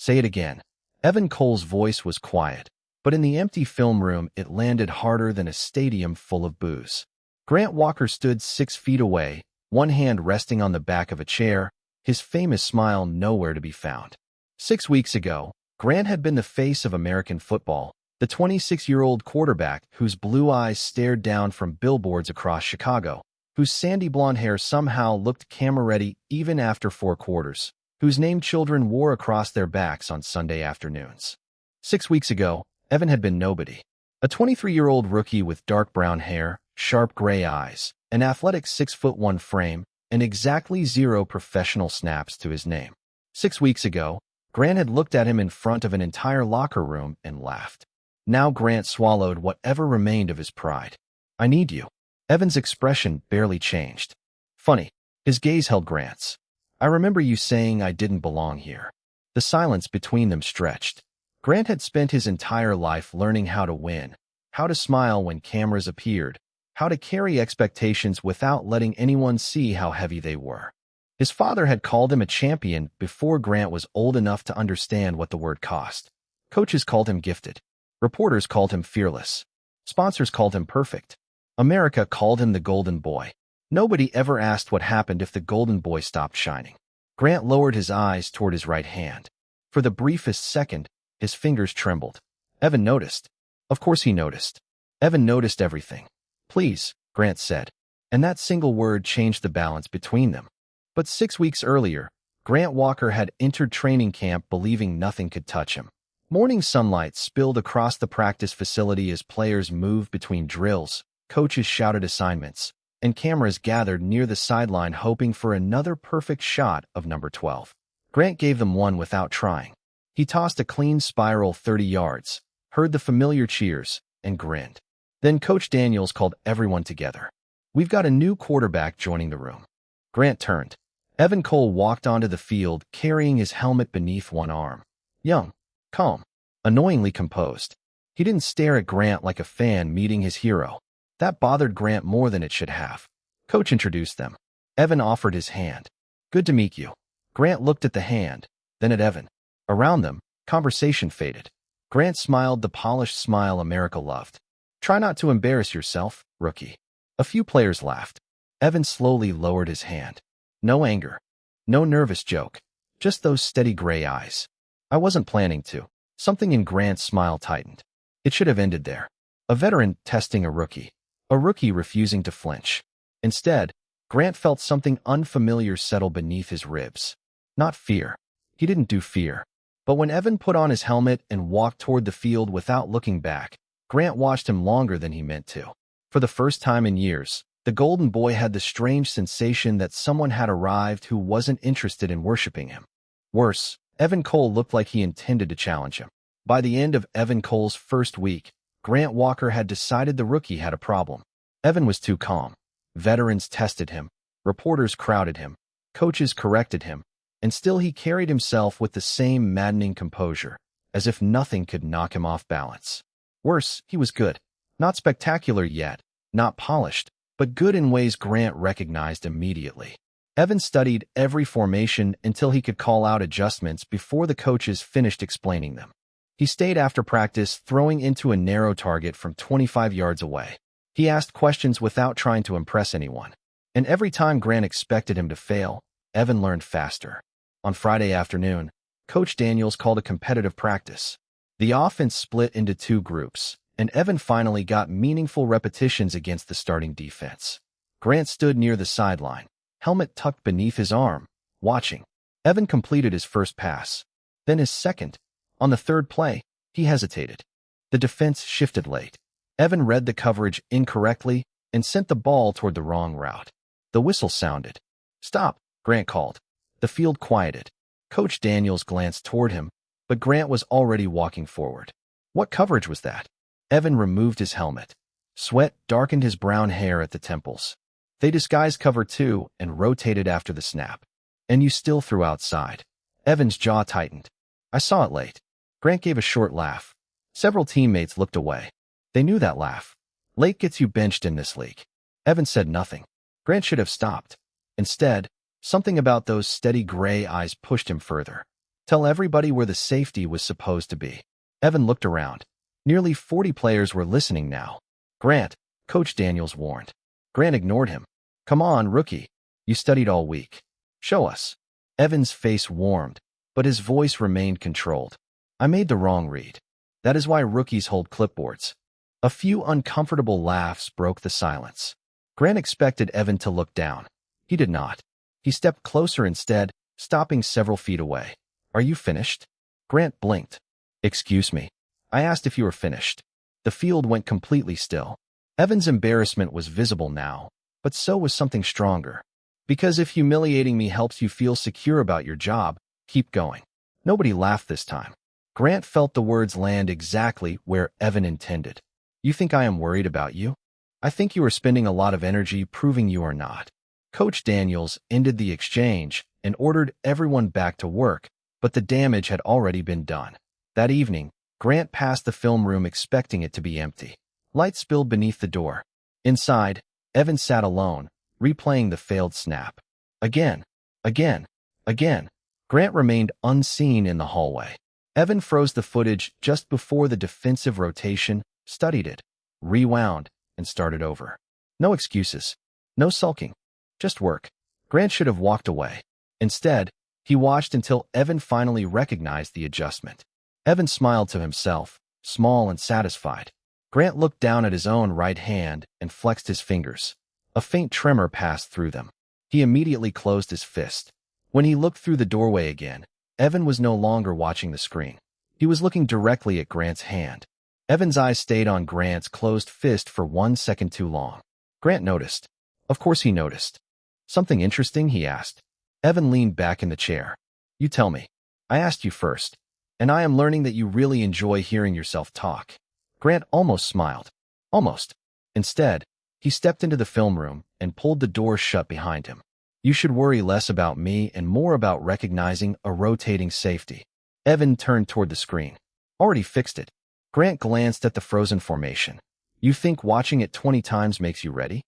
Say it again. Evan Cole's voice was quiet, but in the empty film room it landed harder than a stadium full of boos. Grant Walker stood 6 feet away, one hand resting on the back of a chair, his famous smile nowhere to be found. 6 weeks ago, Grant had been the face of American football, the 26-year-old quarterback whose blue eyes stared down from billboards across Chicago, whose sandy blonde hair somehow looked camera-ready even after 4 quarters, whose name children wore across their backs on Sunday afternoons. 6 weeks ago, Evan had been nobody. A 23-year-old rookie with dark brown hair, sharp gray eyes, an athletic 6'1" frame, and exactly 0 professional snaps to his name. 6 weeks ago, Grant had looked at him in front of an entire locker room and laughed. Now Grant swallowed whatever remained of his pride. "I need you." Evan's expression barely changed. Funny. His gaze held Grant's. "I remember you saying I didn't belong here." The silence between them stretched. Grant had spent his entire life learning how to win, how to smile when cameras appeared, how to carry expectations without letting anyone see how heavy they were. His father had called him a champion before Grant was old enough to understand what the word cost. Coaches called him gifted. Reporters called him fearless. Sponsors called him perfect. America called him the golden boy. Nobody ever asked what happened if the golden boy stopped shining. Grant lowered his eyes toward his right hand. For the briefest second, his fingers trembled. Evan noticed. Of course he noticed. Evan noticed everything. "Please," Grant said. And that single word changed the balance between them. But 6 weeks earlier, Grant Walker had entered training camp believing nothing could touch him. Morning sunlight spilled across the practice facility as players moved between drills, coaches shouted assignments, and cameras gathered near the sideline hoping for another perfect shot of number 12. Grant gave them one without trying. He tossed a clean spiral 30 yards, heard the familiar cheers, and grinned. Then Coach Daniels called everyone together. "We've got a new quarterback joining the room." Grant turned. Evan Cole walked onto the field carrying his helmet beneath one arm. Young, calm, annoyingly composed. He didn't stare at Grant like a fan meeting his hero. That bothered Grant more than it should have. Coach introduced them. Evan offered his hand. "Good to meet you." Grant looked at the hand, then at Evan. Around them, conversation faded. Grant smiled the polished smile America loved. "Try not to embarrass yourself, rookie." A few players laughed. Evan slowly lowered his hand. No anger. No nervous joke. Just those steady gray eyes. "I wasn't planning to." Something in Grant's smile tightened. It should have ended there. A veteran testing a rookie. A rookie refusing to flinch. Instead, Grant felt something unfamiliar settle beneath his ribs. Not fear. He didn't do fear. But when Evan put on his helmet and walked toward the field without looking back, Grant watched him longer than he meant to. For the first time in years, the golden boy had the strange sensation that someone had arrived who wasn't interested in worshiping him. Worse, Evan Cole looked like he intended to challenge him. By the end of Evan Cole's first week, Grant Walker had decided the rookie had a problem. Evan was too calm. Veterans tested him. Reporters crowded him. Coaches corrected him. And still he carried himself with the same maddening composure, as if nothing could knock him off balance. Worse, he was good. Not spectacular yet, not polished, but good in ways Grant recognized immediately. Evan studied every formation until he could call out adjustments before the coaches finished explaining them. He stayed after practice, throwing into a narrow target from 25 yards away. He asked questions without trying to impress anyone. And every time Grant expected him to fail, Evan learned faster. On Friday afternoon, Coach Daniels called a competitive practice. The offense split into 2 groups, and Evan finally got meaningful repetitions against the starting defense. Grant stood near the sideline, helmet tucked beneath his arm, watching. Evan completed his first pass, then his second. On the third play, he hesitated. The defense shifted late. Evan read the coverage incorrectly and sent the ball toward the wrong route. The whistle sounded. "Stop," Grant called. The field quieted. Coach Daniels glanced toward him, but Grant was already walking forward. What coverage was that? Evan removed his helmet. Sweat darkened his brown hair at the temples. They disguised cover 2 and rotated after the snap. "And you still threw outside." Evan's jaw tightened. "I saw it late." Grant gave a short laugh. Several teammates looked away. They knew that laugh. Late gets you benched in this league. Evan said nothing. Grant should have stopped. Instead, something about those steady gray eyes pushed him further. Tell everybody where the safety was supposed to be. Evan looked around. Nearly 40 players were listening now. Grant, Coach Daniels warned. Grant ignored him. Come on, rookie. You studied all week. Show us. Evan's face warmed, but his voice remained controlled. I made the wrong read. That is why rookies hold clipboards. A few uncomfortable laughs broke the silence. Grant expected Evan to look down. He did not. He stepped closer instead, stopping several feet away. Are you finished? Grant blinked. Excuse me. I asked if you were finished. The field went completely still. Evan's embarrassment was visible now, but so was something stronger. Because if humiliating me helps you feel secure about your job, keep going. Nobody laughed this time. Grant felt the words land exactly where Evan intended. You think I am worried about you? I think you are spending a lot of energy proving you are not. Coach Daniels ended the exchange and ordered everyone back to work, but the damage had already been done. That evening, Grant passed the film room expecting it to be empty. Light spilled beneath the door. Inside, Evan sat alone, replaying the failed snap. Again. Grant remained unseen in the hallway. Evan froze the footage just before the defensive rotation, studied it, rewound, and started over. No excuses. No sulking. Just work. Grant should have walked away. Instead, he watched until Evan finally recognized the adjustment. Evan smiled to himself, small and satisfied. Grant looked down at his own right hand and flexed his fingers. A faint tremor passed through them. He immediately closed his fist. When he looked through the doorway again, Evan was no longer watching the screen. He was looking directly at Grant's hand. Evan's eyes stayed on Grant's closed fist for 1 second too long. Grant noticed. Of course he noticed. Something interesting, he asked. Evan leaned back in the chair. You tell me. I asked you first. And I am learning that you really enjoy hearing yourself talk. Grant almost smiled. Almost. Instead, he stepped into the film room and pulled the door shut behind him. You should worry less about me and more about recognizing a rotating safety. Evan turned toward the screen. Already fixed it. Grant glanced at the frozen formation. You think watching it 20 times makes you ready?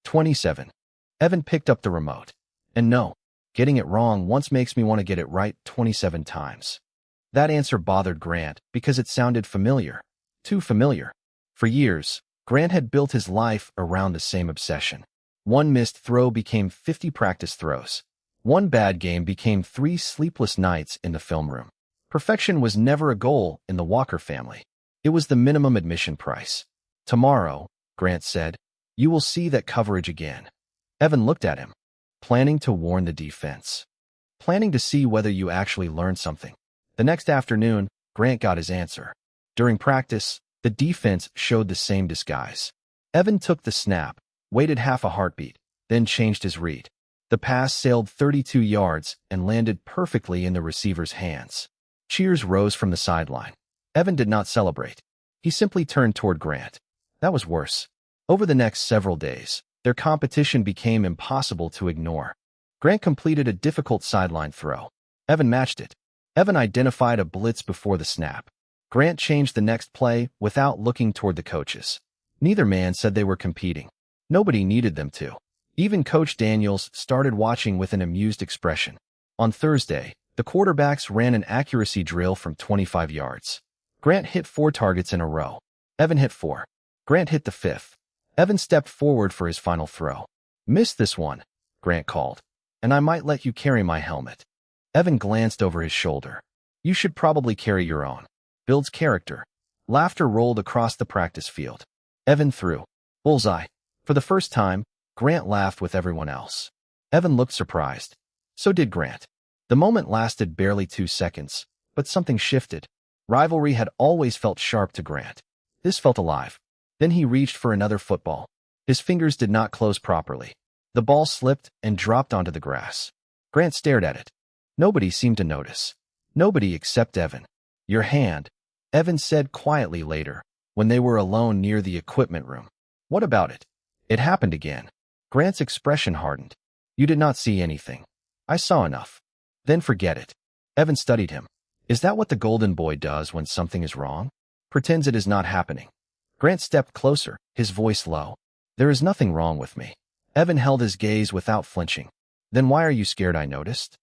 27. Evan picked up the remote. And no, getting it wrong once makes me want to get it right 27 times. That answer bothered Grant because it sounded familiar. Too familiar. For years, Grant had built his life around the same obsession. One missed throw became 50 practice throws. One bad game became 3 sleepless nights in the film room. Perfection was never a goal in the Walker family. It was the minimum admission price. Tomorrow, Grant said, you will see that coverage again. Evan looked at him. Planning to warn the defense. Planning to see whether you actually learned something. The next afternoon, Grant got his answer. During practice, the defense showed the same disguise. Evan took the snap, waited half a heartbeat, then changed his read. The pass sailed 32 yards and landed perfectly in the receiver's hands. Cheers rose from the sideline. Evan did not celebrate. He simply turned toward Grant. That was worse. Over the next several days, their competition became impossible to ignore. Grant completed a difficult sideline throw. Evan matched it. Evan identified a blitz before the snap. Grant changed the next play without looking toward the coaches. Neither man said they were competing. Nobody needed them to. Even Coach Daniels started watching with an amused expression. On Thursday, the quarterbacks ran an accuracy drill from 25 yards. Grant hit 4 targets in a row. Evan hit 4. Grant hit the 5th. Evan stepped forward for his final throw. Missed this one, Grant called. And I might let you carry my helmet. Evan glanced over his shoulder. You should probably carry your own. Builds character. Laughter rolled across the practice field. Evan threw. Bullseye. For the first time, Grant laughed with everyone else. Evan looked surprised. So did Grant. The moment lasted barely 2 seconds, but something shifted. Rivalry had always felt sharp to Grant. This felt alive. Then he reached for another football. His fingers did not close properly. The ball slipped and dropped onto the grass. Grant stared at it. Nobody seemed to notice. Nobody except Evan. Your hand, Evan said quietly later, when they were alone near the equipment room. What about it? It happened again. Grant's expression hardened. You did not see anything. I saw enough. Then forget it. Evan studied him. Is that what the golden boy does when something is wrong? Pretends it is not happening. Grant stepped closer, his voice low. There is nothing wrong with me. Evan held his gaze without flinching. Then why are you scared I noticed?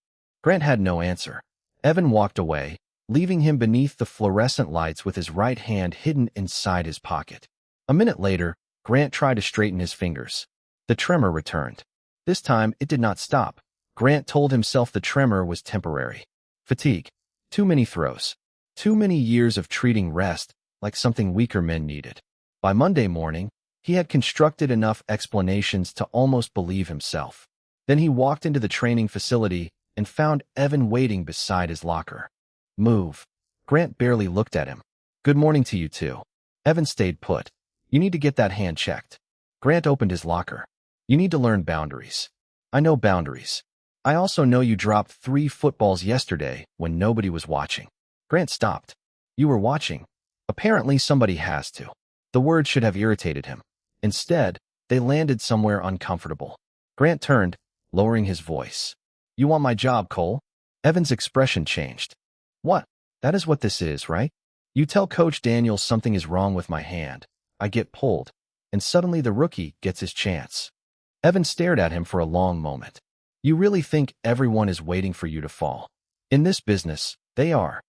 Grant had no answer. Evan walked away, leaving him beneath the fluorescent lights with his right hand hidden inside his pocket. A minute later, Grant tried to straighten his fingers. The tremor returned. This time, it did not stop. Grant told himself the tremor was temporary. Fatigue. Too many throws. Too many years of treating rest like something weaker men needed. By Monday morning, he had constructed enough explanations to almost believe himself. Then he walked into the training facility and found Evan waiting beside his locker. Move. Grant barely looked at him. Good morning to you too. Evan stayed put. You need to get that hand checked. Grant opened his locker. You need to learn boundaries. I know boundaries. I also know you dropped 3 footballs yesterday when nobody was watching. Grant stopped. You were watching. Apparently somebody has to. The words should have irritated him. Instead, they landed somewhere uncomfortable. Grant turned, lowering his voice. You want my job, Cole? Evan's expression changed. What? That is what this is, right? You tell Coach Daniels something is wrong with my hand. I get pulled. And suddenly the rookie gets his chance. Evan stared at him for a long moment. You really think everyone is waiting for you to fall? In this business, they are.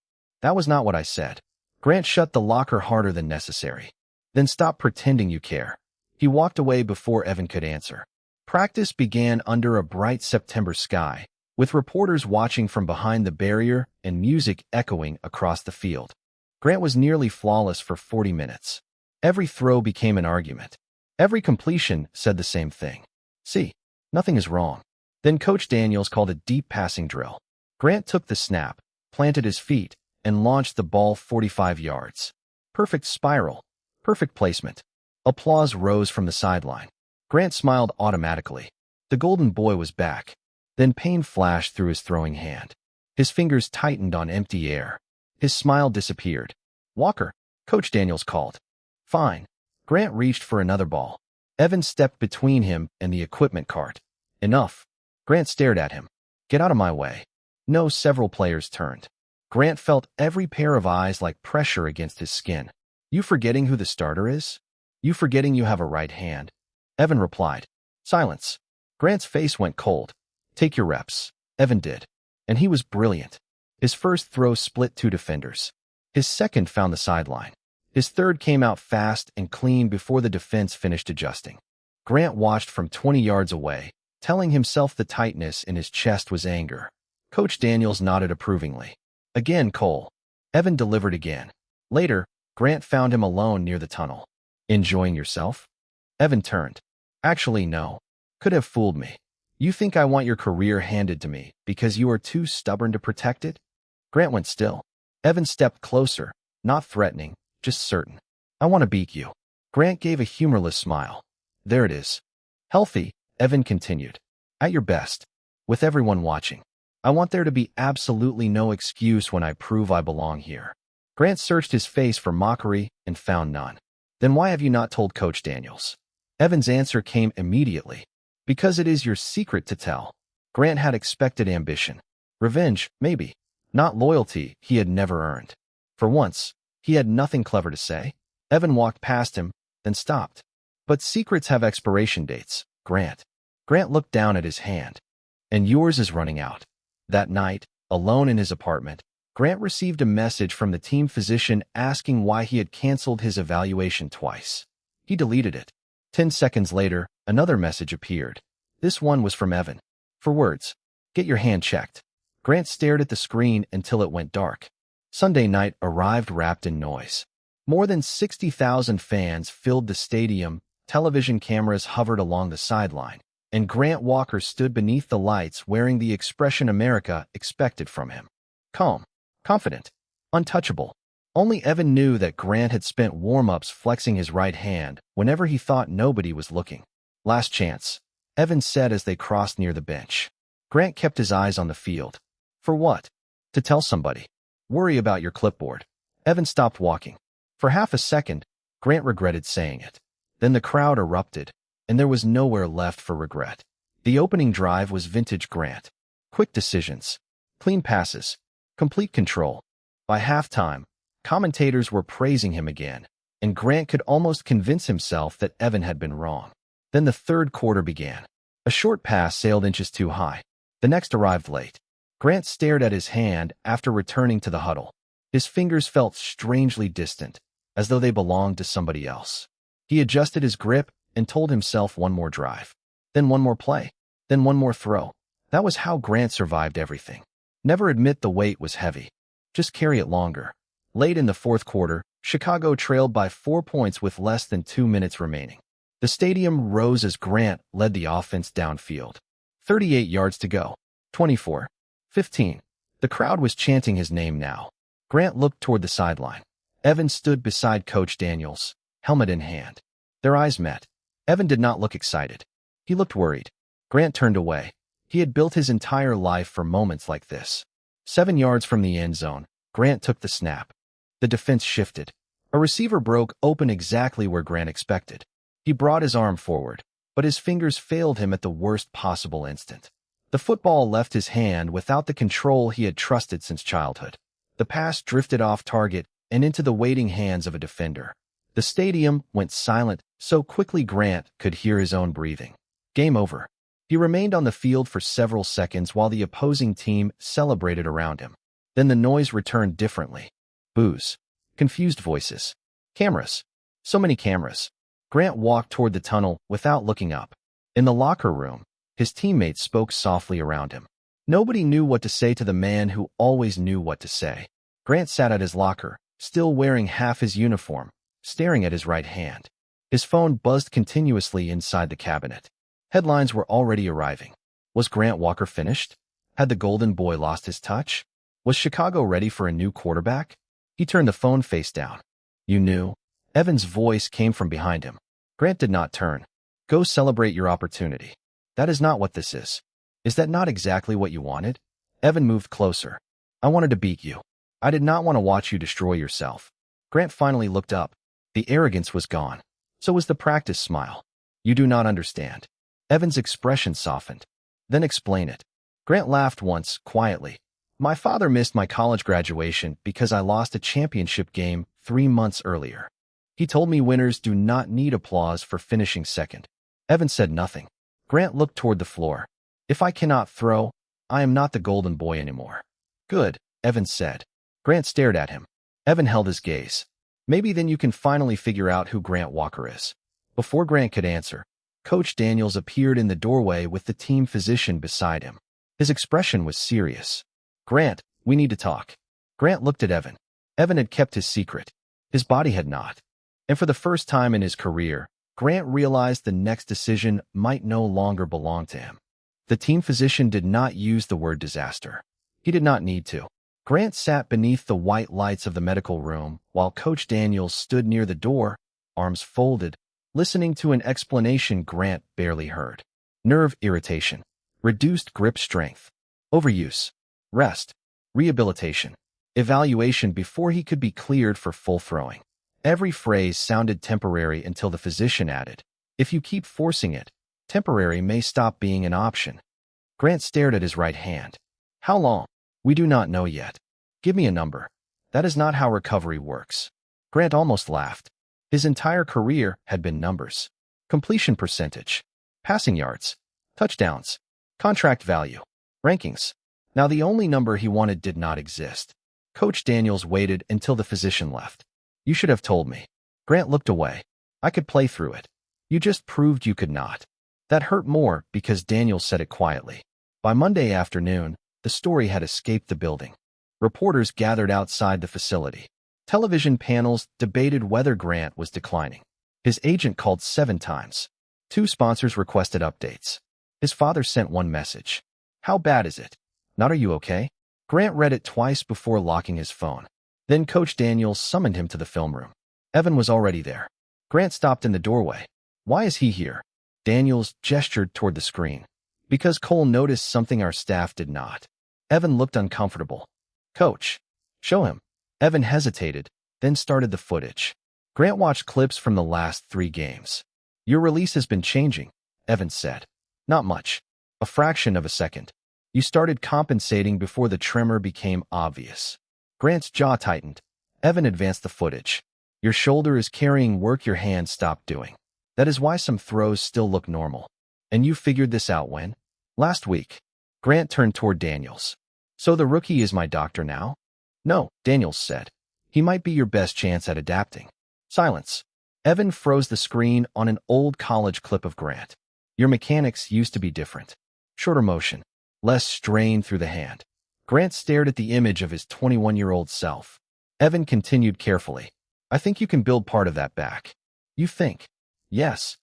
That was not what I said. Grant shut the locker harder than necessary. Then stop pretending you care. He walked away before Evan could answer. Practice began under a bright September sky, with reporters watching from behind the barrier and music echoing across the field. Grant was nearly flawless for 40 minutes. Every throw became an argument. Every completion said the same thing. See, nothing is wrong. Then Coach Daniels called a deep passing drill. Grant took the snap, planted his feet, and launched the ball 45 yards. Perfect spiral. Perfect placement. Applause rose from the sideline. Grant smiled automatically. The golden boy was back. Then pain flashed through his throwing hand. His fingers tightened on empty air. His smile disappeared. Walker, Coach Daniels called. Fine. Grant reached for another ball. Evan stepped between him and the equipment cart. Enough. Grant stared at him. Get out of my way. No, several players turned. Grant felt every pair of eyes like pressure against his skin. You forgetting who the starter is? You forgetting you have a right hand? Evan replied. Silence. Grant's face went cold. Take your reps. Evan did. And he was brilliant. His first throw split 2 defenders. His second found the sideline. His third came out fast and clean before the defense finished adjusting. Grant watched from 20 yards away, telling himself the tightness in his chest was anger. Coach Daniels nodded approvingly. Again, Cole. Evan delivered again. Later, Grant found him alone near the tunnel. Enjoying yourself? Evan turned. Actually, no. Could have fooled me. You think I want your career handed to me because you are too stubborn to protect it? Grant went still. Evan stepped closer, not threatening, just certain. I want to beat you. Grant gave a humorless smile. There it is. Healthy, Evan continued. At your best. With everyone watching. I want there to be absolutely no excuse when I prove I belong here. Grant searched his face for mockery and found none. Then why have you not told Coach Daniels? Evan's answer came immediately. Because it is your secret to tell. Grant had expected ambition. Revenge, maybe. Not loyalty he had never earned. For once, he had nothing clever to say. Evan walked past him, then stopped. But secrets have expiration dates, Grant. Grant looked down at his hand. And yours is running out. That night, alone in his apartment, Grant received a message from the team physician asking why he had canceled his evaluation twice. He deleted it. 10 seconds later, another message appeared. This one was from Evan. For words, get your hand checked. Grant stared at the screen until it went dark. Sunday night arrived wrapped in noise. More than 60,000 fans filled the stadium, television cameras hovered along the sideline, and Grant Walker stood beneath the lights wearing the expression America expected from him. Calm, confident, untouchable. Only Evan knew that Grant had spent warm-ups flexing his right hand whenever he thought nobody was looking. Last chance, Evan said as they crossed near the bench. Grant kept his eyes on the field. For what? To tell somebody. Worry about your clipboard. Evan stopped walking. For half a second, Grant regretted saying it. Then the crowd erupted, and there was nowhere left for regret. The opening drive was vintage Grant. Quick decisions. Clean passes. Complete control. By halftime, commentators were praising him again, and Grant could almost convince himself that Evan had been wrong. Then the third quarter began. A short pass sailed inches too high. The next arrived late. Grant stared at his hand after returning to the huddle. His fingers felt strangely distant, as though they belonged to somebody else. He adjusted his grip and told himself one more drive, then one more play, then one more throw. That was how Grant survived everything. Never admit the weight was heavy. Just carry it longer. Late in the fourth quarter, Chicago trailed by 4 points with less than 2 minutes remaining. The stadium rose as Grant led the offense downfield. 38 yards to go. 24. 15. The crowd was chanting his name now. Grant looked toward the sideline. Evan stood beside Coach Daniels, helmet in hand. Their eyes met. Evan did not look excited. He looked worried. Grant turned away. He had built his entire life for moments like this. 7 yards from the end zone, Grant took the snap. The defense shifted. A receiver broke open exactly where Grant expected. He brought his arm forward, but his fingers failed him at the worst possible instant. The football left his hand without the control he had trusted since childhood. The pass drifted off target and into the waiting hands of a defender. The stadium went silent so quickly Grant could hear his own breathing. Game over. He remained on the field for several seconds while the opposing team celebrated around him. Then the noise returned differently. Boos. Confused voices. Cameras. So many cameras. Grant walked toward the tunnel without looking up. In the locker room, his teammates spoke softly around him. Nobody knew what to say to the man who always knew what to say. Grant sat at his locker, still wearing half his uniform, staring at his right hand. His phone buzzed continuously inside the cabinet. Headlines were already arriving. Was Grant Walker finished? Had the Golden Boy lost his touch? Was Chicago ready for a new quarterback? He turned the phone face down. You knew. Evan's voice came from behind him. Grant did not turn. Go celebrate your opportunity. That is not what this is. Is that not exactly what you wanted? Evan moved closer. I wanted to beat you. I did not want to watch you destroy yourself. Grant finally looked up. The arrogance was gone. So was the practice smile. You do not understand. Evan's expression softened. Then explain it. Grant laughed once, quietly. My father missed my college graduation because I lost a championship game 3 months earlier. He told me winners do not need applause for finishing second. Evan said nothing. Grant looked toward the floor. If I cannot throw, I am not the Golden Boy anymore. Good, Evan said. Grant stared at him. Evan held his gaze. Maybe then you can finally figure out who Grant Walker is. Before Grant could answer, Coach Daniels appeared in the doorway with the team physician beside him. His expression was serious. Grant, we need to talk. Grant looked at Evan. Evan had kept his secret. His body had not. And for the first time in his career, Grant realized the next decision might no longer belong to him. The team physician did not use the word disaster. He did not need to. Grant sat beneath the white lights of the medical room while Coach Daniels stood near the door, arms folded, listening to an explanation Grant barely heard. Nerve irritation, reduced grip strength, overuse, rest, rehabilitation, evaluation before he could be cleared for full throwing. Every phrase sounded temporary until the physician added, if you keep forcing it, temporary may stop being an option. Grant stared at his right hand. How long? We do not know yet. Give me a number. That is not how recovery works. Grant almost laughed. His entire career had been numbers. Completion percentage, passing yards, touchdowns, contract value, rankings. Now the only number he wanted did not exist. Coach Daniels waited until the physician left. You should have told me. Grant looked away. I could play through it. You just proved you could not. That hurt more because Daniels said it quietly. By Monday afternoon, the story had escaped the building. Reporters gathered outside the facility. Television panels debated whether Grant was declining. His agent called 7 times. 2 sponsors requested updates. His father sent one message. How bad is it? Not are you okay? Grant read it twice before locking his phone. Then Coach Daniels summoned him to the film room. Evan was already there. Grant stopped in the doorway. Why is he here? Daniels gestured toward the screen. Because Cole noticed something our staff did not. Evan looked uncomfortable. Coach, show him. Evan hesitated, then started the footage. Grant watched clips from the last 3 games. Your release has been changing, Evan said. Not much. A fraction of a second. You started compensating before the tremor became obvious. Grant's jaw tightened. Evan advanced the footage. Your shoulder is carrying work your hand stopped doing. That is why some throws still look normal. And you figured this out when? Last week. Grant turned toward Daniels. So the rookie is my doctor now? No, Daniels said. He might be your best chance at adapting. Silence. Evan froze the screen on an old college clip of Grant. Your mechanics used to be different. Shorter motion. Less strain through the hand. Grant stared at the image of his 21-year-old self. Evan continued carefully. I think you can build part of that back. You think? Yes.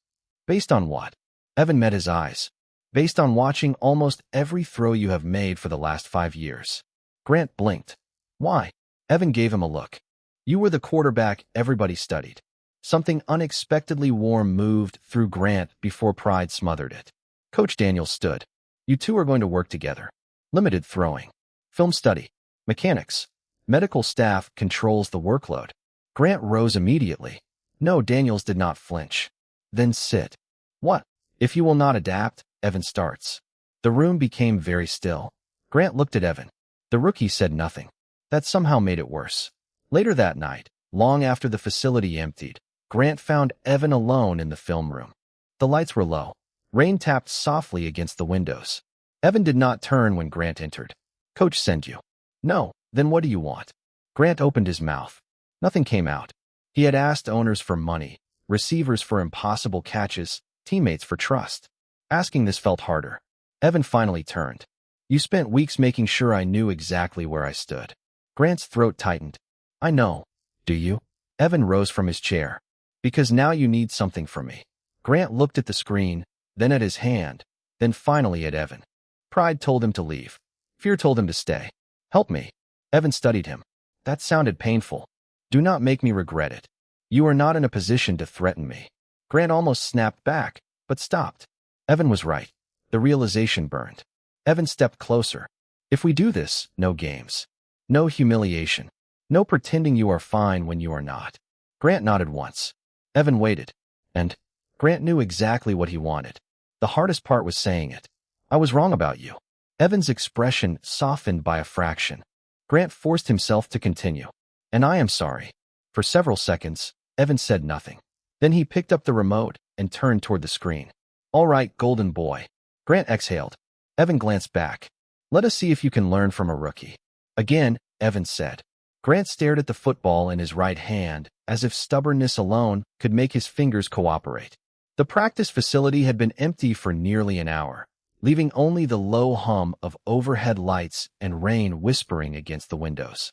Based on what? Evan met his eyes. Based on watching almost every throw you have made for the last 5 years. Grant blinked. Why? Evan gave him a look. You were the quarterback everybody studied. Something unexpectedly warm moved through Grant before pride smothered it. Coach Daniels stood. You two are going to work together. Limited throwing. Film study. Mechanics. Medical staff controls the workload. Grant rose immediately. No, Daniels did not flinch. Then sit. What? If you will not adapt, Evan starts. The room became very still. Grant looked at Evan. The rookie said nothing. That somehow made it worse. Later that night, long after the facility emptied, Grant found Evan alone in the film room. The lights were low. Rain tapped softly against the windows. Evan did not turn when Grant entered. Coach sent you. No, then what do you want? Grant opened his mouth. Nothing came out. He had asked owners for money, receivers for impossible catches, teammates for trust. Asking this felt harder. Evan finally turned. You spent weeks making sure I knew exactly where I stood. Grant's throat tightened. I know. Do you? Evan rose from his chair. Because now you need something from me. Grant looked at the screen, then at his hand, then finally at Evan. Pride told him to leave. Fear told him to stay. Help me. Evan studied him. That sounded painful. Do not make me regret it. You are not in a position to threaten me. Grant almost snapped back, but stopped. Evan was right. The realization burned. Evan stepped closer. If we do this, no games. No humiliation. No pretending you are fine when you are not. Grant nodded once. Evan waited. And Grant knew exactly what he wanted. The hardest part was saying it. I was wrong about you. Evan's expression softened by a fraction. Grant forced himself to continue. And I am sorry. For several seconds, Evan said nothing. Then he picked up the remote and turned toward the screen. All right, golden boy. Grant exhaled. Evan glanced back. Let us see if you can learn from a rookie. Again, Evan said. Grant stared at the football in his right hand, as if stubbornness alone could make his fingers cooperate. The practice facility had been empty for nearly an hour, leaving only the low hum of overhead lights and rain whispering against the windows.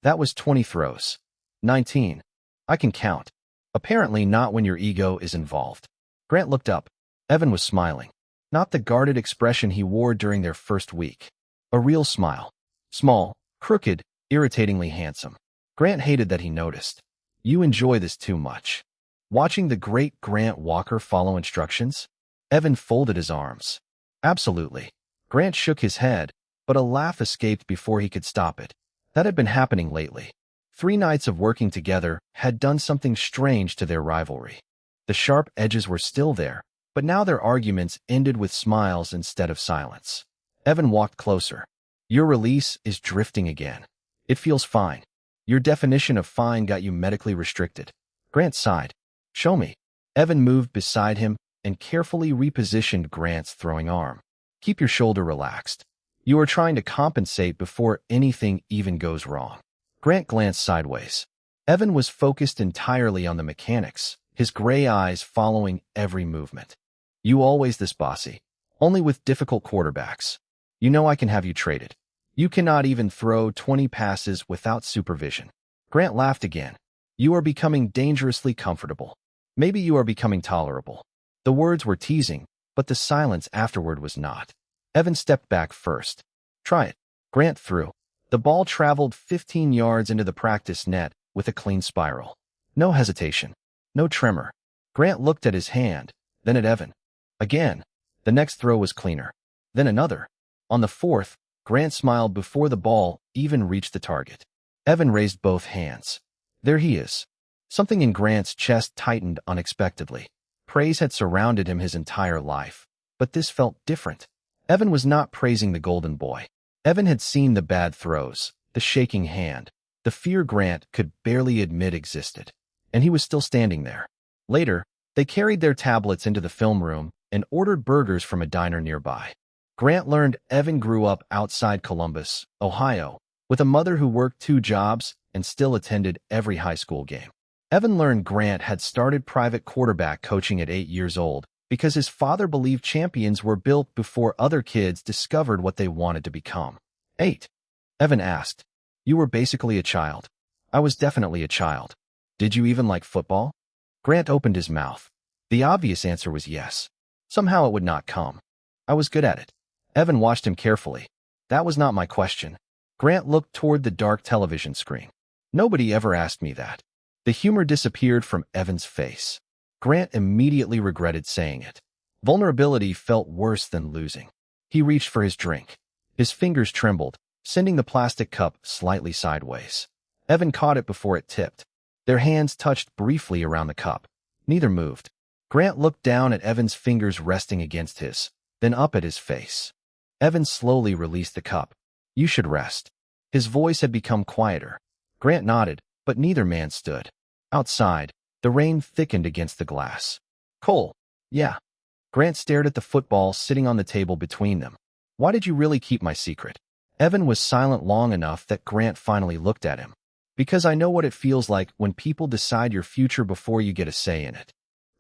That was 20 throws. 19. I can count. Apparently not when your ego is involved. Grant looked up. Evan was smiling. Not the guarded expression he wore during their first week. A real smile. Small, crooked, irritatingly handsome. Grant hated that he noticed. You enjoy this too much. Watching the great Grant Walker follow instructions? Evan folded his arms. Absolutely. Grant shook his head, but a laugh escaped before he could stop it. That had been happening lately. 3 nights of working together had done something strange to their rivalry. The sharp edges were still there, but now their arguments ended with smiles instead of silence. Evan walked closer. Your release is drifting again. It feels fine. Your definition of fine got you medically restricted. Grant sighed. Show me. Evan moved beside him and carefully repositioned Grant's throwing arm. Keep your shoulder relaxed. You are trying to compensate before anything even goes wrong. Grant glanced sideways. Evan was focused entirely on the mechanics, his gray eyes following every movement. You always this bossy. Only with difficult quarterbacks. You know I can have you traded. You cannot even throw 20 passes without supervision. Grant laughed again. You are becoming dangerously comfortable. Maybe you are becoming tolerable. The words were teasing, but the silence afterward was not. Evan stepped back first. Try it. Grant threw. The ball traveled 15 yards into the practice net with a clean spiral. No hesitation. No tremor. Grant looked at his hand, then at Evan. Again. The next throw was cleaner. Then another. On the fourth, Grant smiled before the ball even reached the target. Evan raised both hands. There he is. Something in Grant's chest tightened unexpectedly. Praise had surrounded him his entire life, but this felt different. Evan was not praising the golden boy. Evan had seen the bad throws, the shaking hand, the fear Grant could barely admit existed, and he was still standing there. Later, they carried their tablets into the film room and ordered burgers from a diner nearby. Grant learned Evan grew up outside Columbus, Ohio, with a mother who worked 2 jobs and still attended every high school game. Evan learned Grant had started private quarterback coaching at 8 years old because his father believed champions were built before other kids discovered what they wanted to become. 8. Evan asked, "You were basically a child." "I was definitely a child." "Did you even like football?" Grant opened his mouth. The obvious answer was yes. Somehow it would not come. "I was good at it." Evan watched him carefully. "That was not my question." Grant looked toward the dark television screen. "Nobody ever asked me that." The humor disappeared from Evan's face. Grant immediately regretted saying it. Vulnerability felt worse than losing. He reached for his drink. His fingers trembled, sending the plastic cup slightly sideways. Evan caught it before it tipped. Their hands touched briefly around the cup. Neither moved. Grant looked down at Evan's fingers resting against his, then up at his face. Evan slowly released the cup. "You should rest." His voice had become quieter. Grant nodded, but neither man stood. Outside, the rain thickened against the glass. "Cole." "Yeah." Grant stared at the football sitting on the table between them. "Why did you really keep my secret?" Evan was silent long enough that Grant finally looked at him. "Because I know what it feels like when people decide your future before you get a say in it."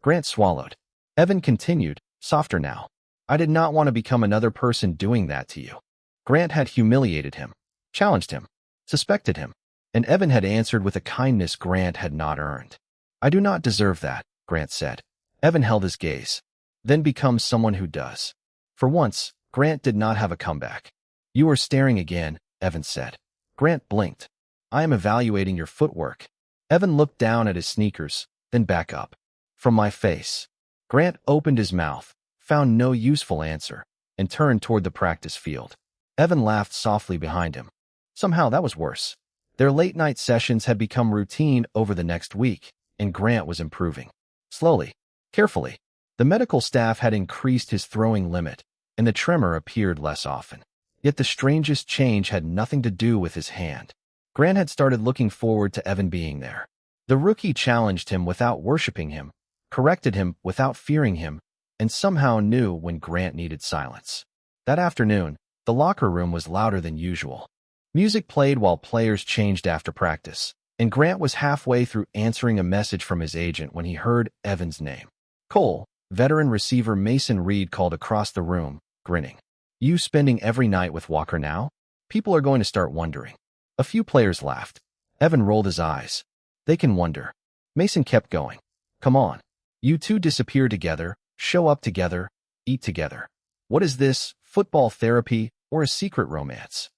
Grant swallowed. Evan continued, softer now. "I did not want to become another person doing that to you." Grant had humiliated him, challenged him, suspected him, and Evan had answered with a kindness Grant had not earned. "I do not deserve that," Grant said. Evan held his gaze. "Then become someone who does." For once, Grant did not have a comeback. "You are staring again," Evan said. Grant blinked. "I am evaluating your footwork." Evan looked down at his sneakers, then back up. "From my face." Grant opened his mouth, found no useful answer, and turned toward the practice field. Evan laughed softly behind him. Somehow that was worse. Their late-night sessions had become routine over the next week, and Grant was improving. Slowly, carefully. The medical staff had increased his throwing limit, and the tremor appeared less often. Yet the strangest change had nothing to do with his hand. Grant had started looking forward to Evan being there. The rookie challenged him without worshiping him, corrected him without fearing him, and somehow knew when Grant needed silence. That afternoon, the locker room was louder than usual. Music played while players changed after practice, and Grant was halfway through answering a message from his agent when he heard Evan's name. "Cole," veteran receiver Mason Reed called across the room, grinning. "You spending every night with Walker now? People are going to start wondering." A few players laughed. Evan rolled his eyes. "They can wonder." Mason kept going. "Come on. You two disappear together, show up together, eat together. What is this, football therapy or a secret romance?"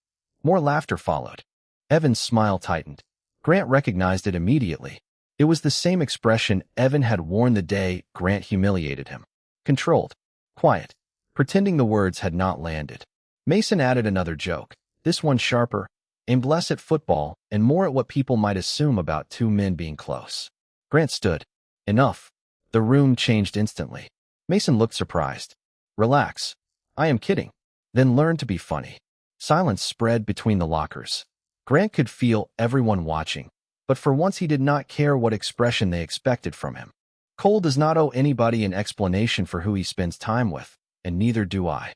More laughter followed. Evan's smile tightened. Grant recognized it immediately. It was the same expression Evan had worn the day Grant humiliated him. Controlled, quiet, pretending the words had not landed. Mason added another joke, this one sharper, aimed less at football and more at what people might assume about two men being close. Grant stood. "Enough." The room changed instantly. Mason looked surprised. "Relax. I am kidding." "Then learn to be funny." Silence spread between the lockers. Grant could feel everyone watching, but for once he did not care what expression they expected from him. Cole does not owe anybody an explanation for who he spends time with, and neither do I.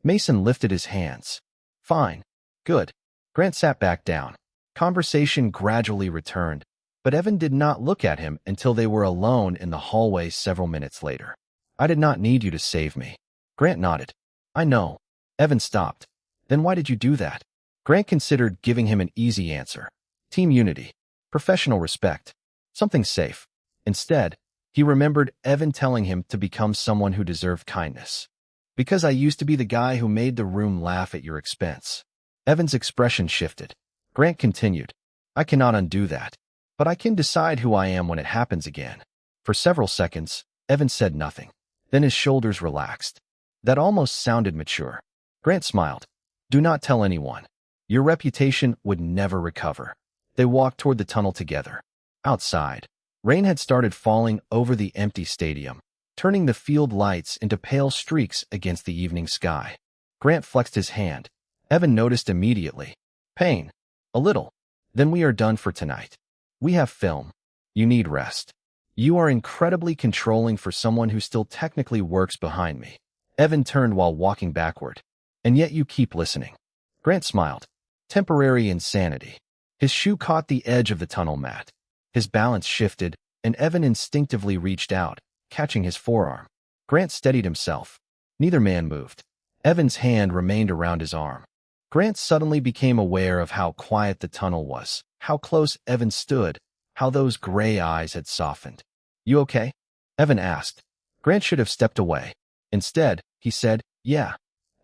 Mason lifted his hands. "Fine. Good." Grant sat back down. Conversation gradually returned, but Evan did not look at him until they were alone in the hallway several minutes later. "I did not need you to save me." Grant nodded. "I know." Evan stopped. "Then why did you do that?" Grant considered giving him an easy answer. Team unity. Professional respect. Something safe. Instead, he remembered Evan telling him to become someone who deserved kindness. "Because I used to be the guy who made the room laugh at your expense." Evan's expression shifted. Grant continued. "I cannot undo that, but I can decide who I am when it happens again." For several seconds, Evan said nothing. Then his shoulders relaxed. That almost sounded mature. Grant smiled. "Do not tell anyone. Your reputation would never recover." They walked toward the tunnel together. Outside, rain had started falling over the empty stadium, turning the field lights into pale streaks against the evening sky. Grant flexed his hand. Evan noticed immediately. "Pain. A little. Then we are done for tonight. We have film. You need rest." "You are incredibly controlling for someone who still technically works behind me." Evan turned while walking backward. And yet you keep listening. Grant smiled. Temporary insanity. His shoe caught the edge of the tunnel mat. His balance shifted, and Evan instinctively reached out, catching his forearm. Grant steadied himself. Neither man moved. Evan's hand remained around his arm. Grant suddenly became aware of how quiet the tunnel was, how close Evan stood, how those gray eyes had softened. "You okay?" Evan asked. Grant should have stepped away. Instead, he said, "Yeah."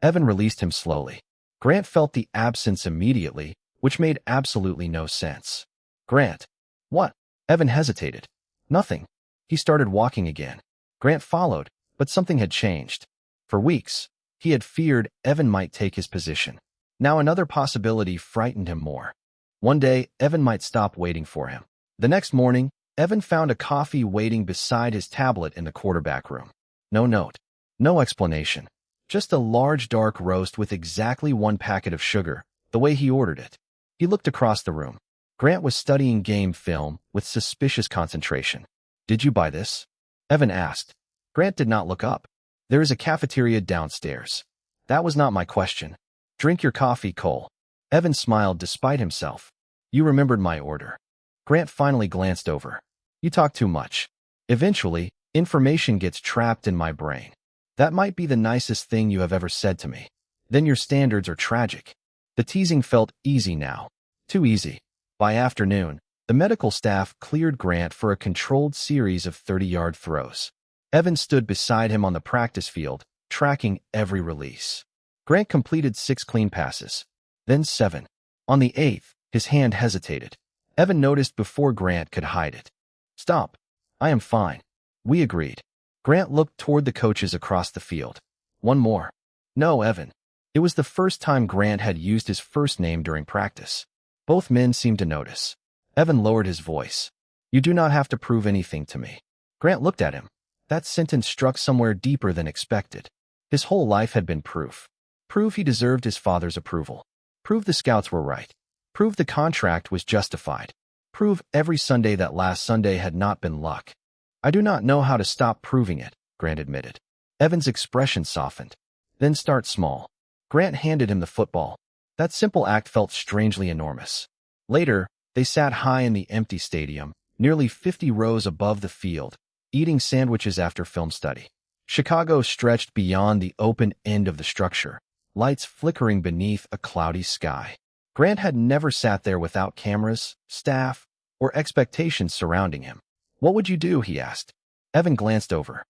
Evan released him slowly. Grant felt the absence immediately, which made absolutely no sense. "Grant." "What?" Evan hesitated. "Nothing." He started walking again. Grant followed, but something had changed. For weeks, he had feared Evan might take his position. Now another possibility frightened him more. One day, Evan might stop waiting for him. The next morning, Evan found a coffee waiting beside his tablet in the quarterback room. No note. No explanation. Just a large dark roast with exactly one packet of sugar, the way he ordered it. He looked across the room. Grant was studying game film with suspicious concentration. "Did you buy this?" Evan asked. Grant did not look up. "There is a cafeteria downstairs." "That was not my question." "Drink your coffee, Cole." Evan smiled despite himself. "You remembered my order." Grant finally glanced over. "You talk too much. Eventually, information gets trapped in my brain. That might be the nicest thing you have ever said to me. Then your standards are tragic." The teasing felt easy now. Too easy. By afternoon, the medical staff cleared Grant for a controlled series of 30-yard throws. Evan stood beside him on the practice field, tracking every release. Grant completed 6 clean passes, then 7. On the 8th, his hand hesitated. Evan noticed before Grant could hide it. "Stop. I am fine." "We agreed." Grant looked toward the coaches across the field. "One more." "No, Evan." It was the first time Grant had used his first name during practice. Both men seemed to notice. Evan lowered his voice. "You do not have to prove anything to me." Grant looked at him. That sentence struck somewhere deeper than expected. His whole life had been proof. Prove he deserved his father's approval. Prove the scouts were right. Prove the contract was justified. Prove every Sunday that last Sunday had not been luck. "I do not know how to stop proving it," Grant admitted. Evan's expression softened. "Then start small." Grant handed him the football. That simple act felt strangely enormous. Later, they sat high in the empty stadium, nearly 50 rows above the field, eating sandwiches after film study. Chicago stretched beyond the open end of the structure, lights flickering beneath a cloudy sky. Grant had never sat there without cameras, staff, or expectations surrounding him. "What would you do?" he asked. Evan glanced over.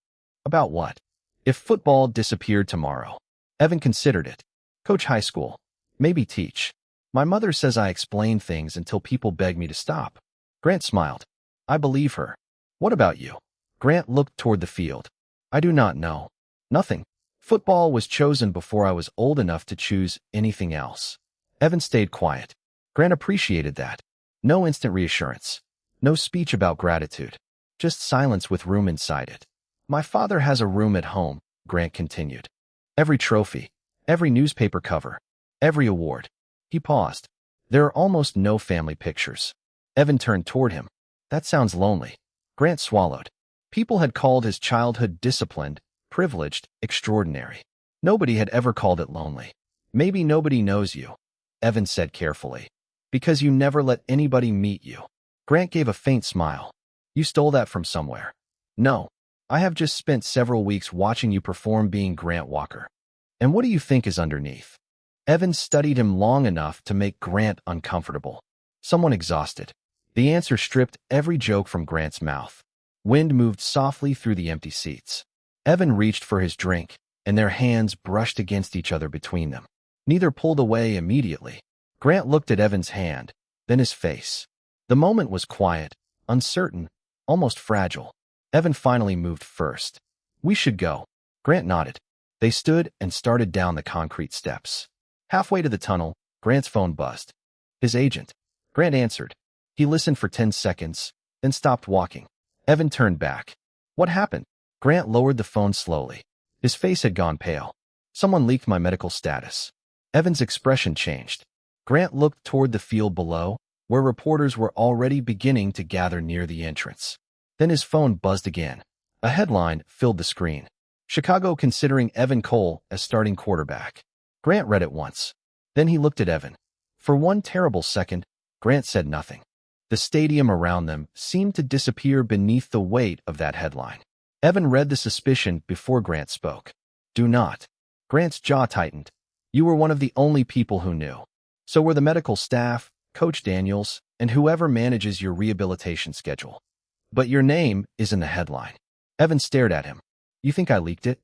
"About what?" "If football disappeared tomorrow." Evan considered it. "Coach high school. Maybe teach. My mother says I explain things until people beg me to stop." Grant smiled. "I believe her." "What about you?" Grant looked toward the field. "I do not know. Nothing. Football was chosen before I was old enough to choose anything else." Evan stayed quiet. Grant appreciated that. No instant reassurance. No speech about gratitude. Just silence with room inside it. "My father has a room at home," Grant continued. "Every trophy, every newspaper cover, every award." He paused. "There are almost no family pictures." Evan turned toward him. "That sounds lonely." Grant swallowed. People had called his childhood disciplined, privileged, extraordinary. Nobody had ever called it lonely. "Maybe nobody knows you," Evan said carefully. "Because you never let anybody meet you." Grant gave a faint smile. "You stole that from somewhere." "No. I have just spent several weeks watching you perform being Grant Walker." "And what do you think is underneath?" Evan studied him long enough to make Grant uncomfortable. Someone exhausted. The answer stripped every joke from Grant's mouth. Wind moved softly through the empty seats. Evan reached for his drink, and their hands brushed against each other between them. Neither pulled away immediately. Grant looked at Evan's hand, then his face. The moment was quiet, uncertain, almost fragile. Evan finally moved first. "We should go." Grant nodded. They stood and started down the concrete steps. Halfway to the tunnel, Grant's phone buzzed. His agent. Grant answered. He listened for 10 seconds, then stopped walking. Evan turned back. "What happened?" Grant lowered the phone slowly. His face had gone pale. "Someone leaked my medical status." Evan's expression changed. Grant looked toward the field below, where reporters were already beginning to gather near the entrance. Then his phone buzzed again. A headline filled the screen. "Chicago considering Evan Cole as starting quarterback." Grant read it once. Then he looked at Evan. For one terrible second, Grant said nothing. The stadium around them seemed to disappear beneath the weight of that headline. Evan read the suspicion before Grant spoke. Do not. Grant's jaw tightened. You were one of the only people who knew. So were the medical staff, Coach Daniels, and whoever manages your rehabilitation schedule. But your name is in the headline. Evan stared at him. You think I leaked it?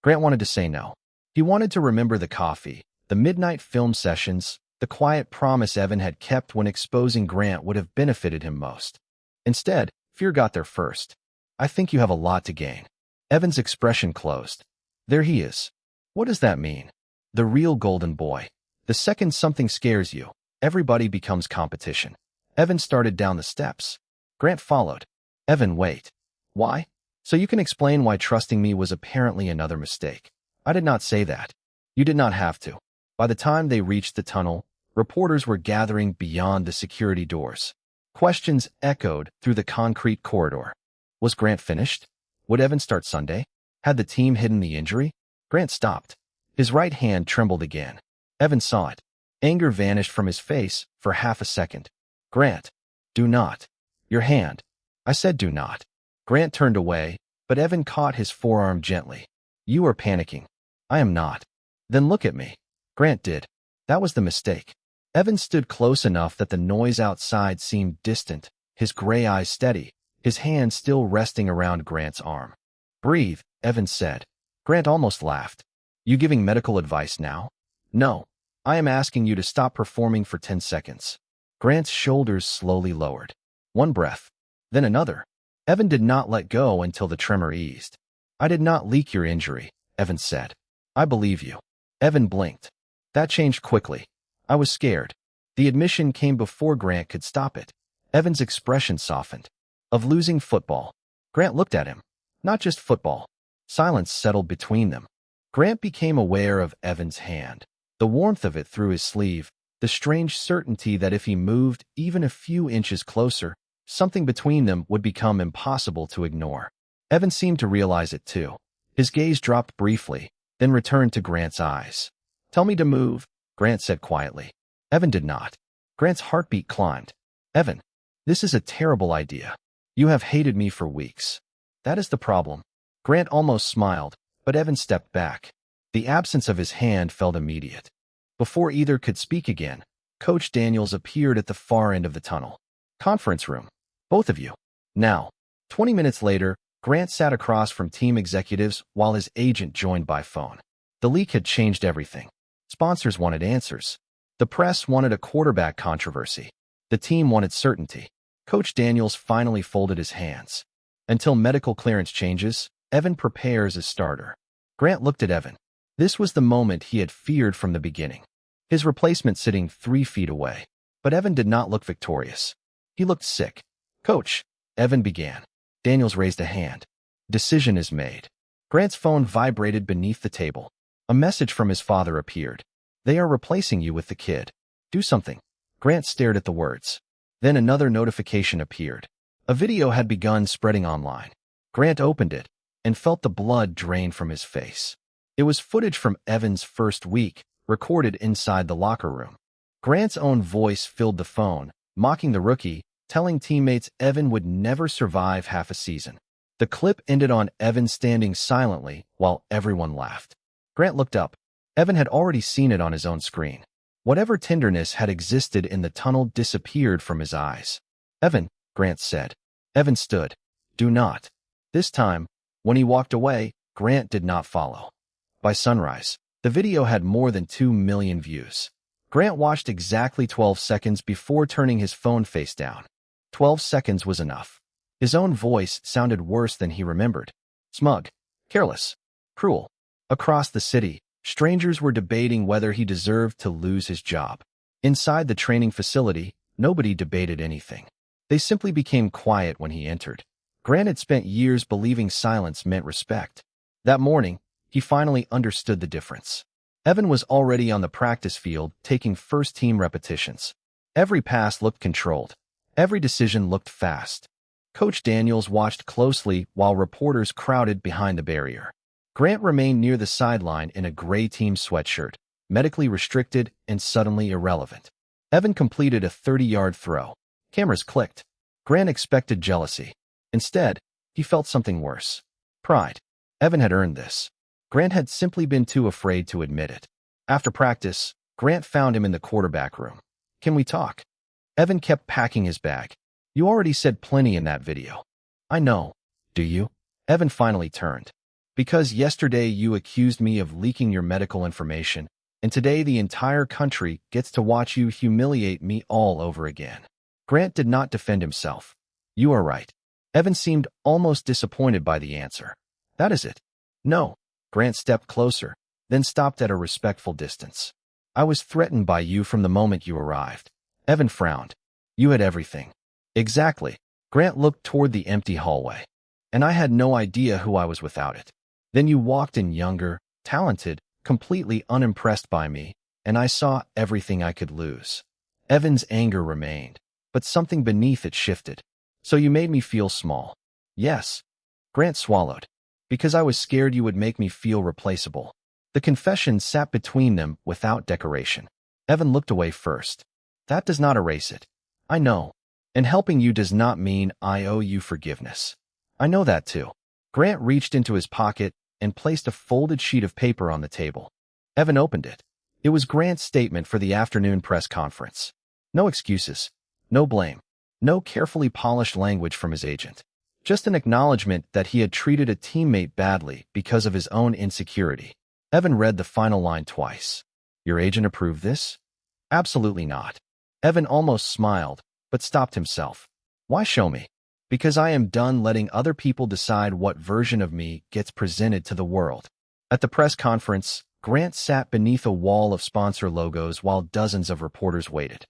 Grant wanted to say no. He wanted to remember the coffee, the midnight film sessions, the quiet promise Evan had kept when exposing Grant would have benefited him most. Instead, fear got there first. I think you have a lot to gain. Evan's expression closed. There he is. What does that mean? The real golden boy. The second something scares you, everybody becomes competition. Evan started down the steps. Grant followed. Evan, wait. Why? So you can explain why trusting me was apparently another mistake. I did not say that. You did not have to. By the time they reached the tunnel, reporters were gathering beyond the security doors. Questions echoed through the concrete corridor. Was Grant finished? Would Evan start Sunday? Had the team hidden the injury? Grant stopped. His right hand trembled again. Evan saw it. Anger vanished from his face for half a second. Grant, do not. Your hand. I said do not. Grant turned away, but Evan caught his forearm gently. You are panicking. I am not. Then look at me. Grant did. That was the mistake. Evan stood close enough that the noise outside seemed distant, his gray eyes steady, his hand still resting around Grant's arm. Breathe, Evan said. Grant almost laughed. You giving medical advice now? No. I am asking you to stop performing for 10 seconds. Grant's shoulders slowly lowered. One breath. Then another. Evan did not let go until the tremor eased. I did not leak your injury, Evan said. I believe you. Evan blinked. That changed quickly. I was scared. The admission came before Grant could stop it. Evan's expression softened. Of losing football. Grant looked at him. Not just football. Silence settled between them. Grant became aware of Evan's hand. The warmth of it through his sleeve, the strange certainty that if he moved even a few inches closer, something between them would become impossible to ignore. Evan seemed to realize it too. His gaze dropped briefly, then returned to Grant's eyes. Tell me to move, Grant said quietly. Evan did not. Grant's heartbeat climbed. Evan, this is a terrible idea. You have hated me for weeks. That is the problem. Grant almost smiled, but Evan stepped back. The absence of his hand felt immediate. Before either could speak again, Coach Daniels appeared at the far end of the tunnel. Conference room. Both of you. Now. 20 minutes later, Grant sat across from team executives while his agent joined by phone. The leak had changed everything. Sponsors wanted answers. The press wanted a quarterback controversy. The team wanted certainty. Coach Daniels finally folded his hands. Until medical clearance changes, Evan prepares as starter. Grant looked at Evan. This was the moment he had feared from the beginning. His replacement sitting 3 feet away. But Evan did not look victorious. He looked sick. Coach, Evan began. Daniels raised a hand. Decision is made. Grant's phone vibrated beneath the table. A message from his father appeared. They are replacing you with the kid. Do something. Grant stared at the words. Then another notification appeared. A video had begun spreading online. Grant opened it and felt the blood drain from his face. It was footage from Evan's first week, recorded inside the locker room. Grant's own voice filled the phone, mocking the rookie, telling teammates Evan would never survive half a season. The clip ended on Evan standing silently while everyone laughed. Grant looked up. Evan had already seen it on his own screen. Whatever tenderness had existed in the tunnel disappeared from his eyes. Evan, Grant said. Evan stood. Do not. This time, when he walked away, Grant did not follow. By sunrise, the video had more than 2 million views. Grant watched exactly 12 seconds before turning his phone face down. 12 seconds was enough. His own voice sounded worse than he remembered. Smug, careless, cruel. Across the city, strangers were debating whether he deserved to lose his job. Inside the training facility, nobody debated anything. They simply became quiet when he entered. Grant had spent years believing silence meant respect. That morning, he finally understood the difference. Evan was already on the practice field taking first-team repetitions. Every pass looked controlled. Every decision looked fast. Coach Daniels watched closely while reporters crowded behind the barrier. Grant remained near the sideline in a gray team sweatshirt, medically restricted, and suddenly irrelevant. Evan completed a 30-yard throw. Cameras clicked. Grant expected jealousy. Instead, he felt something worse. Pride. Evan had earned this. Grant had simply been too afraid to admit it. After practice, Grant found him in the quarterback room. "Can we talk?" Evan kept packing his bag. "You already said plenty in that video." "I know. Do you?" Evan finally turned. "Because yesterday you accused me of leaking your medical information, and today the entire country gets to watch you humiliate me all over again." Grant did not defend himself. "You are right." Evan seemed almost disappointed by the answer. "That is it." "No." Grant stepped closer, then stopped at a respectful distance. "I was threatened by you from the moment you arrived." Evan frowned. "You had everything." "Exactly." Grant looked toward the empty hallway. "And I had no idea who I was without it. Then you walked in younger, talented, completely unimpressed by me, and I saw everything I could lose." Evan's anger remained, but something beneath it shifted. "So you made me feel small." "Yes." Grant swallowed. "Because I was scared you would make me feel replaceable." The confession sat between them without decoration. Evan looked away first. "That does not erase it." "I know. And helping you does not mean I owe you forgiveness." "I know that too." Grant reached into his pocket and placed a folded sheet of paper on the table. Evan opened it. It was Grant's statement for the afternoon press conference. No excuses. No blame. No carefully polished language from his agent. Just an acknowledgement that he had treated a teammate badly because of his own insecurity. Evan read the final line twice. "Your agent approved this?" "Absolutely not." Evan almost smiled, but stopped himself. "Why show me?" "Because I am done letting other people decide what version of me gets presented to the world." At the press conference, Grant sat beneath a wall of sponsor logos while dozens of reporters waited.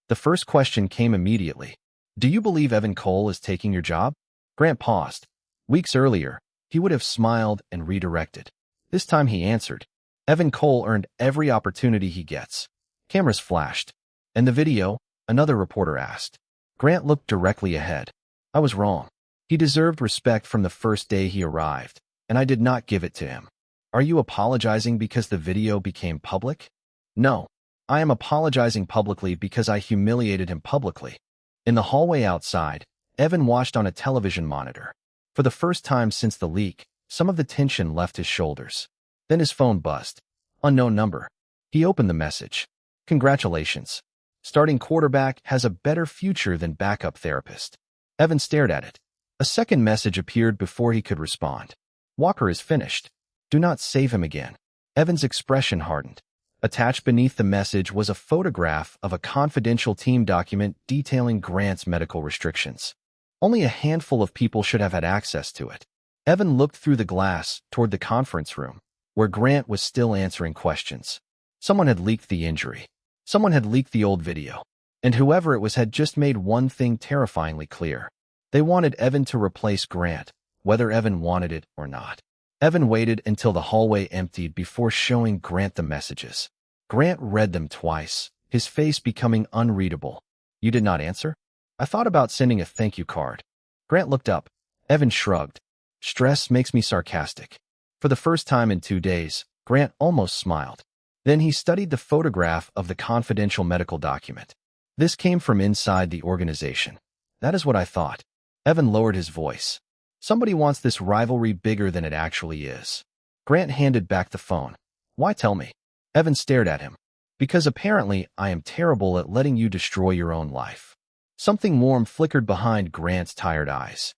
The first question came immediately. "Do you believe Evan Cole is taking your job?" Grant paused. Weeks earlier, he would have smiled and redirected. This time he answered. "Evan Cole earned every opportunity he gets." Cameras flashed. "And the video?" another reporter asked. Grant looked directly ahead. "I was wrong. He deserved respect from the first day he arrived, and I did not give it to him." "Are you apologizing because the video became public?" "No. I am apologizing publicly because I humiliated him publicly." In the hallway outside, Evan watched on a television monitor. For the first time since the leak, some of the tension left his shoulders. Then his phone buzzed. Unknown number. He opened the message. "Congratulations. Starting quarterback has a better future than backup therapist." Evan stared at it. A second message appeared before he could respond. "Walker is finished. Do not save him again." Evan's expression hardened. Attached beneath the message was a photograph of a confidential team document detailing Grant's medical restrictions. Only a handful of people should have had access to it. Evan looked through the glass toward the conference room, where Grant was still answering questions. Someone had leaked the injury. Someone had leaked the old video. And whoever it was had just made one thing terrifyingly clear. They wanted Evan to replace Grant, whether Evan wanted it or not. Evan waited until the hallway emptied before showing Grant the messages. Grant read them twice, his face becoming unreadable. "You did not answer?" "I thought about sending a thank you card." Grant looked up. Evan shrugged. "Stress makes me sarcastic." For the first time in 2 days, Grant almost smiled. Then he studied the photograph of the confidential medical document. "This came from inside the organization." "That is what I thought." Evan lowered his voice. "Somebody wants this rivalry bigger than it actually is." Grant handed back the phone. "Why tell me?" Evan stared at him. "Because apparently I am terrible at letting you destroy your own life." Something warm flickered behind Grant's tired eyes.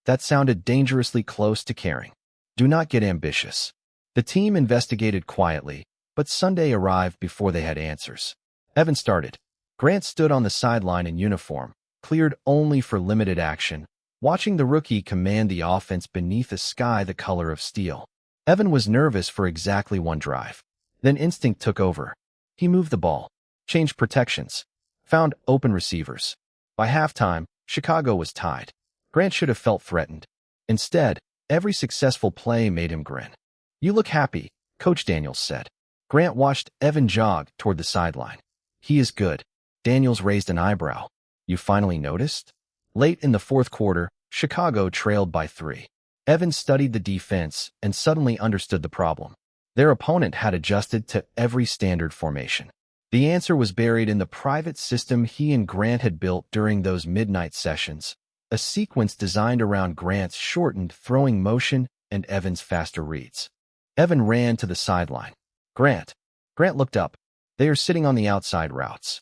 That sounded dangerously close to caring. "Do not get ambitious." The team investigated quietly, but Sunday arrived before they had answers. Evan started. Grant stood on the sideline in uniform, cleared only for limited action, watching the rookie command the offense beneath a sky the color of steel. Evan was nervous for exactly one drive. Then instinct took over. He moved the ball, changed protections, found open receivers. By halftime, Chicago was tied. Grant should have felt threatened. Instead, every successful play made him grin. "You look happy," Coach Daniels said. Grant watched Evan jog toward the sideline. "He is good." Daniels raised an eyebrow. "You finally noticed?" Late in the fourth quarter, Chicago trailed by 3. Evan studied the defense and suddenly understood the problem. Their opponent had adjusted to every standard formation. The answer was buried in the private system he and Grant had built during those midnight sessions, a sequence designed around Grant's shortened throwing motion and Evan's faster reads. Evan ran to the sideline. Grant. Grant looked up. They are sitting on the outside routes.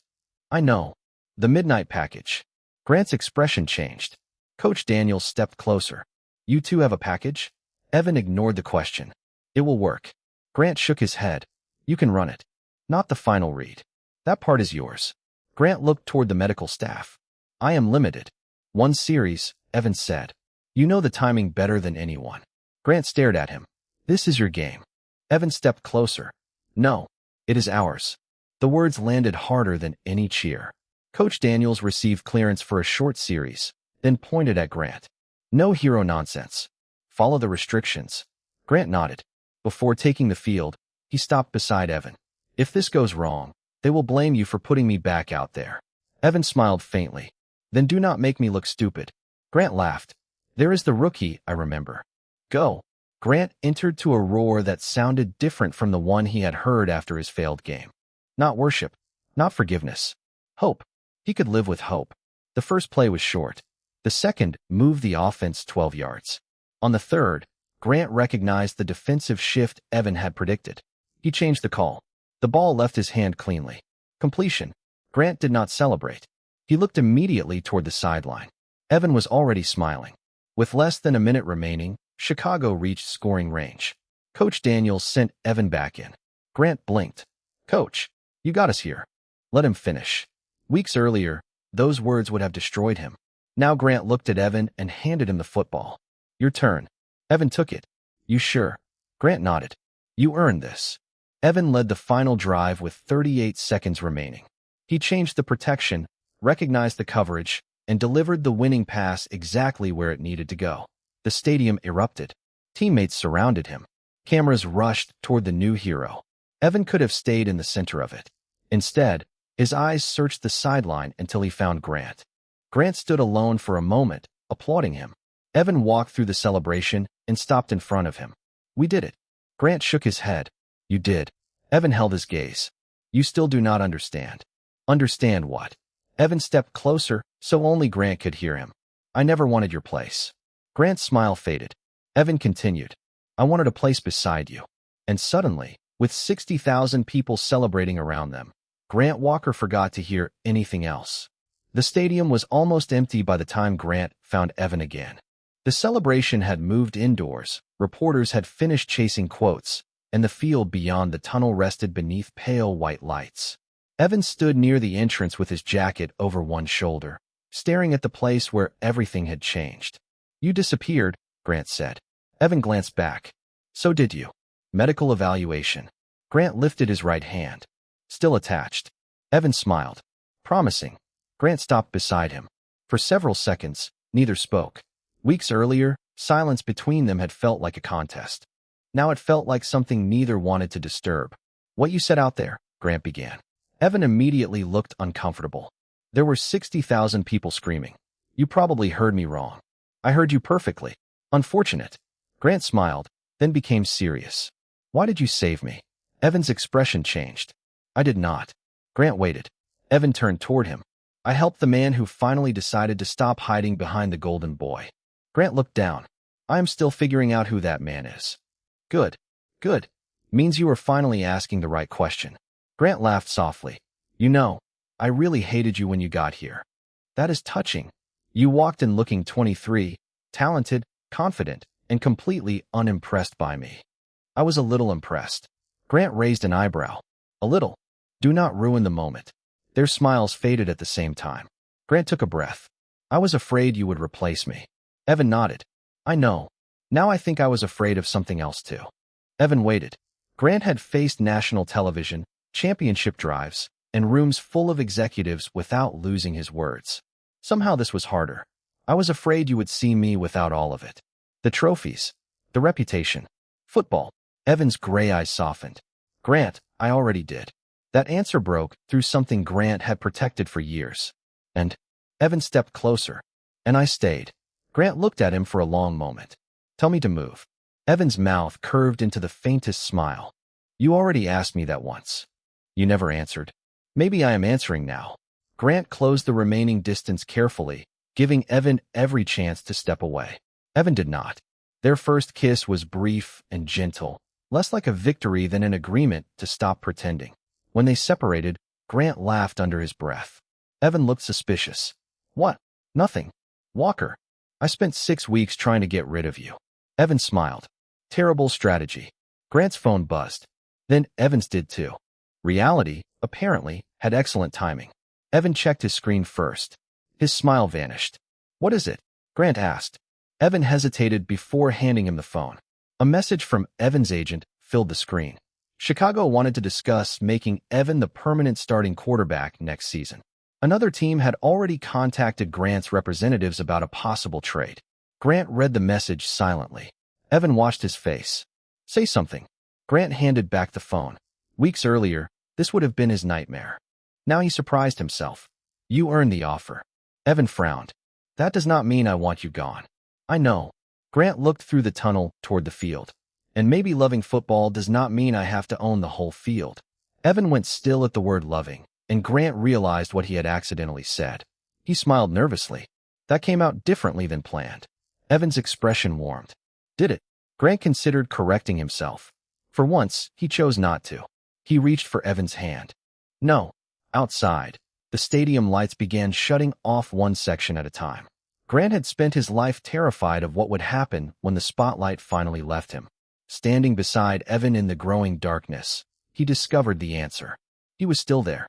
I know. The midnight package. Grant's expression changed. Coach Daniels stepped closer. You two have a package? Evan ignored the question. It will work. Grant shook his head. You can run it. Not the final read. That part is yours. Grant looked toward the medical staff. I am limited. One series, Evan said. You know the timing better than anyone. Grant stared at him. This is your game. Evan stepped closer. No, it is ours. The words landed harder than any cheer. Coach Daniels received clearance for a short series, then pointed at Grant. No hero nonsense. Follow the restrictions. Grant nodded. Before taking the field, he stopped beside Evan. If this goes wrong, they will blame you for putting me back out there. Evan smiled faintly. Then do not make me look stupid. Grant laughed. There is the rookie, I remember. Go. Grant entered to a roar that sounded different from the one he had heard after his failed game. Not worship. Not forgiveness. Hope. He could live with hope. The first play was short. The second moved the offense 12 yards. On the third, Grant recognized the defensive shift Evan had predicted. He changed the call. The ball left his hand cleanly. Completion. Grant did not celebrate. He looked immediately toward the sideline. Evan was already smiling. With less than a minute remaining, Chicago reached scoring range. Coach Daniels sent Evan back in. Grant blinked. Coach, you got us here. Let him finish. Weeks earlier, those words would have destroyed him. Now Grant looked at Evan and handed him the football. Your turn. Evan took it. You sure? Grant nodded. You earned this. Evan led the final drive with 38 seconds remaining. He changed the protection, recognized the coverage, and delivered the winning pass exactly where it needed to go. The stadium erupted. Teammates surrounded him. Cameras rushed toward the new hero. Evan could have stayed in the center of it. Instead, his eyes searched the sideline until he found Grant. Grant stood alone for a moment, applauding him. Evan walked through the celebration and stopped in front of him. We did it. Grant shook his head. You did. Evan held his gaze. You still do not understand. Understand what? Evan stepped closer so only Grant could hear him. I never wanted your place. Grant's smile faded. Evan continued. I wanted a place beside you. And suddenly, with 60,000 people celebrating around them, Grant Walker forgot to hear anything else. The stadium was almost empty by the time Grant found Evan again. The celebration had moved indoors, reporters had finished chasing quotes, and the field beyond the tunnel rested beneath pale white lights. Evan stood near the entrance with his jacket over one shoulder, staring at the place where everything had changed. You disappeared, Grant said. Evan glanced back. So did you. Medical evaluation. Grant lifted his right hand. Still attached. Evan smiled. Promising. Grant stopped beside him. For several seconds, neither spoke. Weeks earlier, silence between them had felt like a contest. Now it felt like something neither wanted to disturb. What you said out there, Grant began. Evan immediately looked uncomfortable. There were 60,000 people screaming. You probably heard me wrong. I heard you perfectly. Unfortunate. Grant smiled, then became serious. Why did you save me? Evan's expression changed. I did not. Grant waited. Evan turned toward him. I helped the man who finally decided to stop hiding behind the golden boy. Grant looked down. I am still figuring out who that man is. Good. Good. Means you are finally asking the right question. Grant laughed softly. You know, I really hated you when you got here. That is touching. You walked in looking 23, talented, confident, and completely unimpressed by me. I was a little impressed. Grant raised an eyebrow. A little. Do not ruin the moment. Their smiles faded at the same time. Grant took a breath. I was afraid you would replace me. Evan nodded. I know. Now I think I was afraid of something else too. Evan waited. Grant had faced national television, championship drives, and rooms full of executives without losing his words. Somehow this was harder. I was afraid you would see me without all of it. The trophies. The reputation. Football. Evan's gray eyes softened. Grant, I already did. That answer broke through something Grant had protected for years. And Evan stepped closer. And I stayed. Grant looked at him for a long moment. Tell me to move. Evan's mouth curved into the faintest smile. You already asked me that once. You never answered. Maybe I am answering now. Grant closed the remaining distance carefully, giving Evan every chance to step away. Evan did not. Their first kiss was brief and gentle, less like a victory than an agreement to stop pretending. When they separated, Grant laughed under his breath. Evan looked suspicious. What? Nothing. Walker. I spent 6 weeks trying to get rid of you. Evan smiled. Terrible strategy. Grant's phone buzzed. Then Evan's did too. Reality, apparently, had excellent timing. Evan checked his screen first. His smile vanished. What is it? Grant asked. Evan hesitated before handing him the phone. A message from Evan's agent filled the screen. Chicago wanted to discuss making Evan the permanent starting quarterback next season. Another team had already contacted Grant's representatives about a possible trade. Grant read the message silently. Evan watched his face. Say something. Grant handed back the phone. Weeks earlier, this would have been his nightmare. Now he surprised himself. You earned the offer. Evan frowned. That does not mean I want you gone. I know. Grant looked through the tunnel toward the field. And maybe loving football does not mean I have to own the whole field. Evan went still at the word loving, and Grant realized what he had accidentally said. He smiled nervously. That came out differently than planned. Evan's expression warmed. Did it? Grant considered correcting himself. For once, he chose not to. He reached for Evan's hand. No. Outside, the stadium lights began shutting off one section at a time. Grant had spent his life terrified of what would happen when the spotlight finally left him. Standing beside Evan in the growing darkness, he discovered the answer. He was still there.